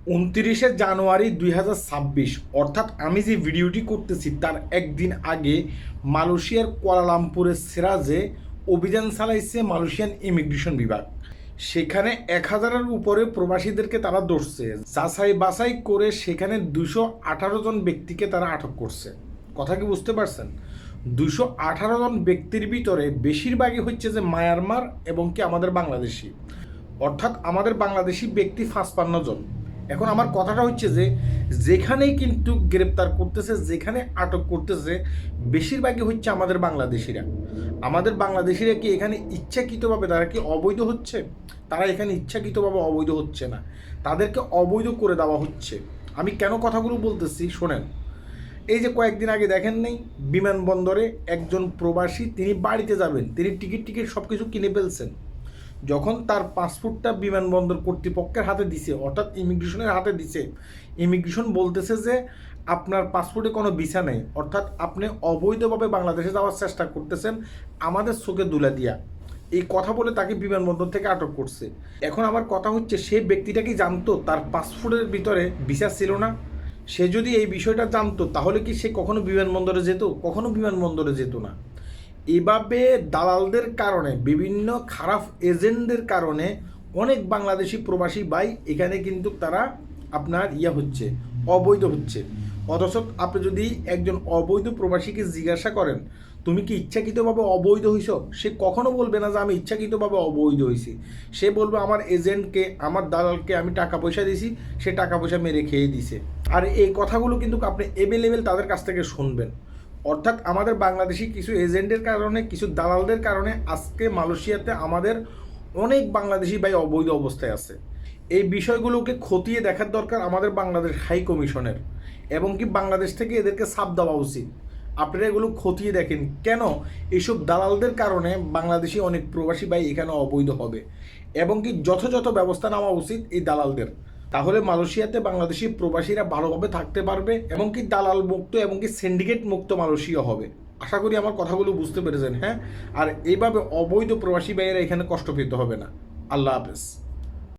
29শে জানুয়ারি 2026, অর্থাৎ আমি যে ভিডিওটি করতেছি তার একদিন আগে মালয়েশিয়ার কুয়ালালামপুরের সিরাজে অভিযান চালাইছে মালয়েশিয়ান ইমিগ্রেশন বিভাগ। সেখানে 1000-এর উপরে প্রবাসীদেরকে তারা ধরছে, যাচাই বাছাই করে সেখানে 218 জন ব্যক্তিকে তারা আটক করছে। কথা কি বুঝতে পারছেন? 218 জন ব্যক্তির ভিতরে বেশিরভাগই হচ্ছে যে মায়ানমার এবং কি আমাদের বাংলাদেশি, অর্থাৎ আমাদের বাংলাদেশি ব্যক্তি 55 জন। এখন আমার কথাটা হচ্ছে যে যেখানেই কিন্তু গ্রেপ্তার করতেছে, যেখানে আটক করতেছে, বেশিরভাগই হচ্ছে আমাদের বাংলাদেশিরা। আমাদের বাংলাদেশিরা কি এখানে ইচ্ছাকৃতভাবে তারা কি অবৈধ হচ্ছে? তারা এখানে ইচ্ছাকৃতভাবে অবৈধ হচ্ছে না, তাদেরকে অবৈধ করে দেওয়া হচ্ছে। আমি কেন কথাগুলো বলতেছি শোনেন। এই যে কয়েকদিন আগে দেখেন নাই বিমানবন্দরে একজন প্রবাসী, তিনি বাড়িতে যাবেন, তিনি টিকিট সব কিছু কিনে ফেলছেন। যখন তার পাসপোর্টটা বিমানবন্দর কর্তৃপক্ষের হাতে দিছে, অর্থাৎ ইমিগ্রেশনের হাতে দিছে, ইমিগ্রেশন বলতেছে যে আপনার পাসপোর্টে কোনো ভিসা নেই, অর্থাৎ আপনি অবৈধভাবে বাংলাদেশে যাওয়ার চেষ্টা করতেছেন আমাদের চোখে দুলা দিয়া, এই কথা বলে তাকে বিমানবন্দর থেকে আটক করছে। এখন আমার কথা হচ্ছে, সেই ব্যক্তিটা কি জানতো তার পাসপোর্টের ভিতরে ভিসা ছিল না? সে যদি এই বিষয়টা জানতো তাহলে কি সে কখনো বিমানবন্দরে যেত? কখনো বিমানবন্দরে যেত না। এভাবে দালালদের কারণে, বিভিন্ন খারাপ এজেন্টদের কারণে অনেক বাংলাদেশি প্রবাসী ভাই এখানে কিন্তু তারা আপনার হচ্ছে, অবৈধ হচ্ছে। অথচ আপনি যদি একজন অবৈধ প্রবাসীকে জিজ্ঞাসা করেন তুমি কি ইচ্ছাকৃতভাবে অবৈধ হইছ, সে কখনো বলবে না যে আমি ইচ্ছাকৃতভাবে অবৈধ হয়েছি। সে বলবে আমার এজেন্টকে, আমার দালালকে আমি টাকা পয়সা দিয়েছি, সে টাকা পয়সা মেরে খেয়ে দিছে। আর এই কথাগুলো কিন্তু আপনি অ্যাভেলেবেল তাদের কাছ থেকে শুনবেন। অর্থাৎ আমাদের বাংলাদেশি কিছু এজেন্টের কারণে, কিছু দালালদের কারণে আজকে মালয়েশিয়াতে আমাদের অনেক বাংলাদেশি ভাই অবৈধ অবস্থায় আছে। এই বিষয়গুলোকে খতিয়ে দেখার দরকার আমাদের বাংলাদেশ হাই কমিশনের, এবং কি বাংলাদেশ থেকে এদেরকে ছাপ দেওয়া উচিত। আপনারা এগুলো খতিয়ে দেখেন কেন এইসব দালালদের কারণে বাংলাদেশি অনেক প্রবাসী ভাই এখানে অবৈধ হবে, এবং কি যথাযথ ব্যবস্থা নেওয়া উচিত এই দালালদের। তাহলে মালয়েশিয়াতে বাংলাদেশি প্রবাসীরা ভালোভাবে থাকতে পারবে, এবং কি দালাল মুক্ত এবং কি সিন্ডিকেট মুক্ত মালয়েশিয়া হবে। আশা করি আমার কথাগুলো বুঝতে পেরেছেন। হ্যাঁ, আর এইভাবে অবৈধ প্রবাসী ভাইয়েরা এখানে কষ্ট পেতে হবে না। আল্লাহ হাফেজ।